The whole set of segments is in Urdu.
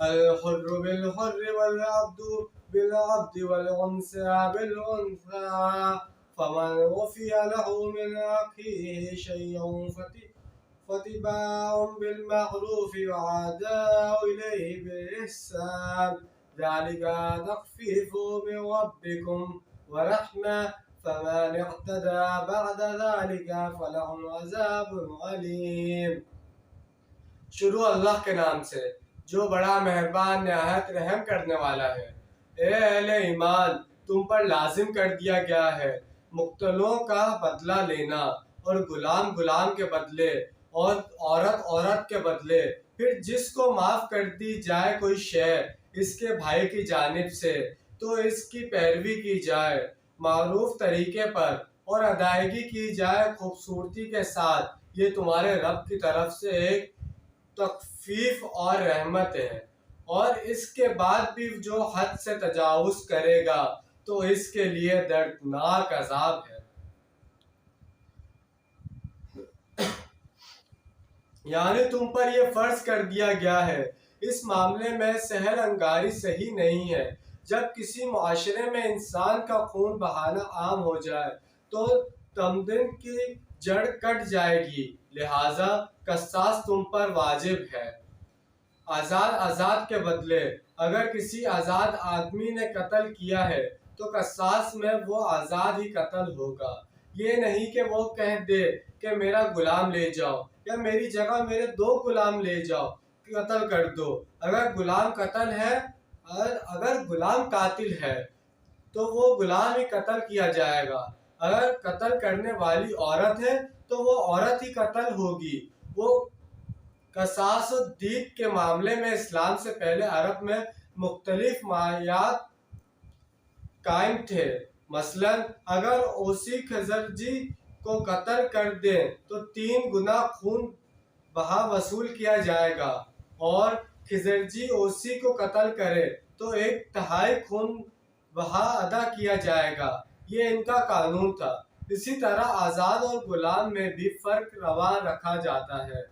الحر بالحر والعبد بالعبد والأنثى بالأنثى فمن وفي له من أخيه شيء فاتباع بالمعروف وأداء إليه بإحسان ذلك تخفيف من ربكم ورحمة فمن اعتدى بعد ذلك فله عذاب أليم۔ شروع اللہ کے نام سے جو بڑا مہربان نہایت رحم کرنے والا ہے۔ اے اہل ایمان، تم پر لازم کر دیا گیا ہے مقتولوں کا بدلہ لینا، اور غلام کے بدلے اور عورت کے بدلے۔ پھر جس کو معاف کر دی جائے کوئی شے اس کے بھائی کی جانب سے تو اس کی پیروی کی جائے معروف طریقے پر اور ادائیگی کی جائے خوبصورتی کے ساتھ۔ یہ تمہارے رب کی طرف سے ایک تخفیف اور رحمت ہے، اور اس کے بعد بھی جو حد سے تجاوز کرے گا تو اس کے لیے دردناک عذاب ہے۔ یعنی تم پر یہ فرض کر دیا گیا ہے۔ اس معاملے میں سہل انگاری صحیح نہیں ہے۔ جب کسی معاشرے میں انسان کا خون بہانا عام ہو جائے تو تمدن کی جڑ کٹ جائے گی، لہذا قصاص تم پر واجب ہے۔ آزاد کے بدلے اگر کسی آزاد آدمی نے قتل کیا ہے تو قصاص میں وہ آزاد ہی قتل ہوگا۔ یہ نہیں کہ وہ کہہ دے کہ میرا غلام لے جاؤ یا میری جگہ میرے 2 غلام لے جاؤ، قتل کر دو۔ اگر غلام قاتل ہے تو وہ غلام ہی قتل کیا جائے گا۔ اگر قتل کرنے والی عورت ہے تو وہ عورت ہی قتل ہوگی۔ وہ قصاص و دید کے معاملے میں اسلام سے پہلے عرب میں مختلف معیارات قائم تھے۔ مثلا اگر اوسی خزرجی کو قتل کر دیں تو 3 گنا خون بہا وصول کیا جائے گا، اور خزرجی اوسی کو قتل کرے تو 1/3 خون بہا ادا کیا جائے گا۔ یہ ان کا قانون تھا۔ اسی طرح آزاد اور غلام میں بھی فرق روا رکھا جاتا ہے،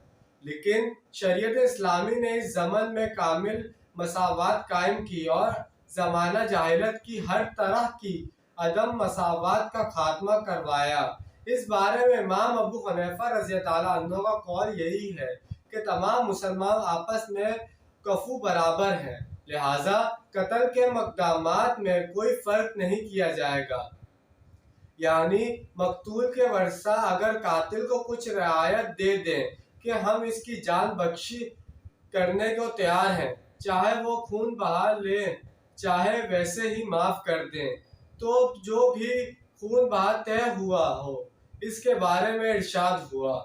لیکن شریعت اسلامی نے اس ضمن میں کامل مساوات قائم کی اور زمانہ جاہلیت کی ہر طرح کی عدم مساوات کا خاتمہ کروایا۔ اس بارے میں امام ابو حنیفہ رضی اللہ عنہ کا قول یہی ہے کہ تمام مسلمان آپس میں کفو برابر ہیں، لہذا قتل کے مقدمات میں کوئی فرق نہیں کیا جائے گا۔ یعنی مقتول کے ورثہ اگر قاتل کو کچھ رعایت دے دیں کہ ہم اس کی جان بخشی کرنے کو تیار ہیں، چاہے وہ خون بہا لیں چاہے ویسے ہی معاف کر دیں، تو جو بھی خون بہا طے ہوا ہو اس کے بارے میں ارشاد ہوا۔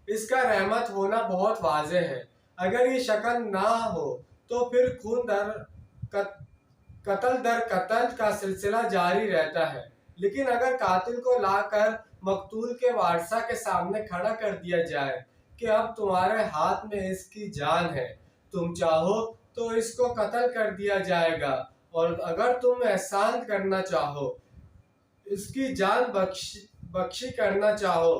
اس کا رحمت ہونا بہت واضح ہے۔ اگر یہ شکل نہ ہو تو پھر قتل در قتل کا سلسلہ جاری رہتا ہے، لیکن اگر قاتل کو لا کر مقتول کے وارثہ کے سامنے کھڑا کر دیا جائے کہ اب تمہارے ہاتھ میں اس کی جان ہے، تم چاہو تو اس کو قتل کر دیا جائے گا، اور اگر تم احسان کرنا چاہو، اس کی جان بخشی کرنا چاہو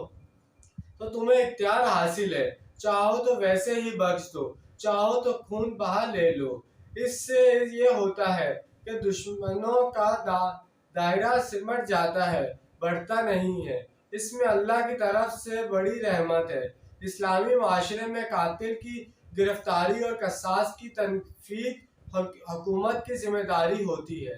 تو تمہیں اختیار حاصل ہے۔ چاہو تو ویسے ہی بخش دو، چاہو تو خون بہا لے لو۔ اس سے یہ ہوتا ہے کہ دشمنوں کا دائرہ سمٹ جاتا ہے، بڑھتا نہیں ہے۔ اس میں اللہ کی طرف سے بڑی رحمت ہے۔ اسلامی معاشرے میں قاتل کی گرفتاری اور قصاص کی تنفیذ حکومت کی ذمہ داری ہوتی ہے،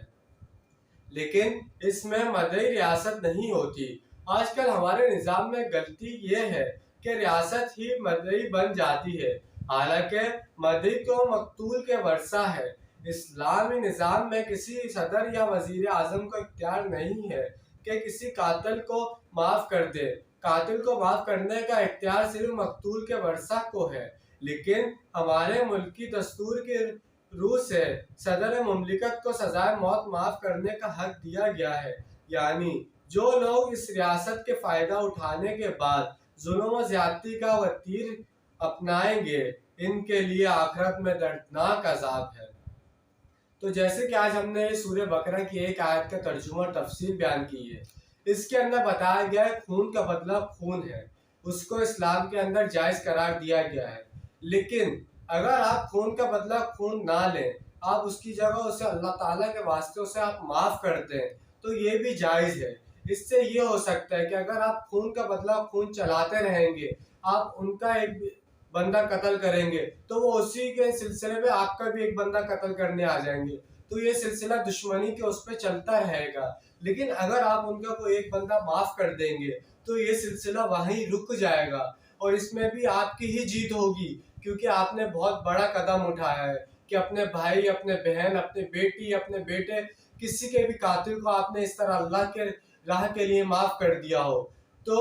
لیکن اس میں مدعی ریاست نہیں ہوتی۔ آج کل ہمارے نظام میں غلطی یہ ہے کہ ریاست ہی مدعی بن جاتی ہے، حالانکہ مدعی تو مقتول کے ورثہ ہے۔ اسلامی نظام میں کسی صدر یا وزیر اعظم کو اختیار نہیں ہے کہ کسی قاتل کو معاف کر دے۔ قاتل کو معاف کرنے کا اختیار صرف مقتول کے ورثہ کو ہے، لیکن ہمارے ملکی دستور کے روح سے صدر مملکت کو سزائے موت معاف کرنے کا حق دیا گیا ہے۔ یعنی جو لوگ اس ریاست کے فائدہ اٹھانے کے بعد ظلم و زیادتی کا وہ تیر اپنائیں گے ان کے لیے آخرت میں دردناک عذاب ہے۔ تو جیسے کہ آج ہم نے سورہ بقرہ کی ایک آیت کا ترجمہ اور تفسیر بیان کی ہے، اس کے اندر بتایا گیا ہے خون کا بدلہ خون ہے، اس کو اسلام کے اندر جائز قرار دیا گیا ہے۔ لیکن اگر آپ خون کا بدلہ خون نہ لیں، آپ اس کی جگہ اسے اللہ تعالیٰ کے واسطے اسے آپ معاف کر دیں تو یہ بھی جائز ہے۔ اس سے یہ ہو سکتا ہے کہ اگر آپ خون کا بدلہ خون چلاتے رہیں گے، آپ ان کا ایک بندہ قتل کریں گے تو وہ اسی کے سلسلے میں آپ کا بھی ایک بندہ قتل کرنے آ جائیں گے، تو یہ سلسلہ دشمنی کے اس پہ چلتا رہے گا۔ لیکن اگر آپ ان کا کوئی ایک بندہ معاف کر دیں گے تو یہ سلسلہ وہیں رک جائے گا، اور اس میں بھی آپ کی ہی جیت ہوگی، کیونکہ آپ نے بہت بڑا قدم اٹھایا ہے کہ اپنے بھائی، اپنے بہن، اپنے بیٹی، اپنے بیٹے، کسی کے بھی قاتل کو آپ نے اس طرح اللہ کے راہ کے لیے معاف کر دیا ہو۔ تو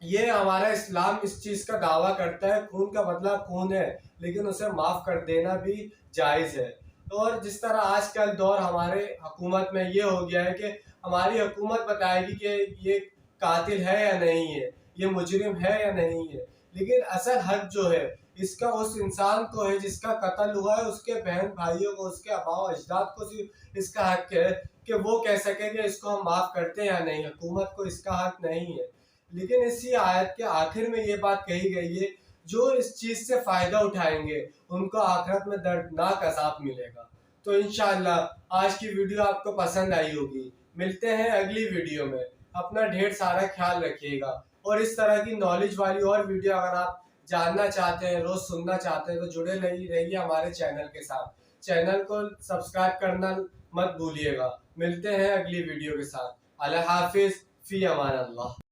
یہ ہمارا اسلام اس چیز کا دعویٰ کرتا ہے خون کا بدلہ خون ہے، لیکن اسے معاف کر دینا بھی جائز ہے۔ اور جس طرح آج کل دور ہمارے حکومت میں یہ ہو گیا ہے کہ ہماری حکومت بتائے گی کہ یہ قاتل ہے یا نہیں ہے، یہ مجرم ہے یا نہیں ہے، لیکن اصل حق جو ہے اس کا اس انسان کو ہے جس کا قتل ہوا ہے، اس کے بہن بھائیوں کو، اس کے آباء و اجداد کو صرف اس کا حق ہے کہ وہ کہہ سکے کہ اس کو ہم معاف کرتے ہیں یا نہیں، حکومت کو اس کا حق نہیں ہے۔ لیکن اسی آیت کے آخر میں یہ بات کہی گئی ہے جو اس چیز سے فائدہ اٹھائیں گے ان کو آخرت میں دردناک عذاب ملے گا۔ تو انشاءاللہ آج کی ویڈیو آپ کو پسند آئی ہوگی، ملتے ہیں اگلی ویڈیو میں، اپنا ڈھیر سارا خیال رکھیے گا، اور اس طرح کی نالج والی اور ویڈیو اگر آپ جاننا چاہتے ہیں، روز سننا چاہتے ہیں، تو جڑے رہیے ہمارے چینل کے ساتھ، چینل کو سبسکرائب کرنا مت بھولیے گا۔ ملتے ہیں اگلی ویڈیو کے ساتھ، اللہ حافظ، فی امان اللہ۔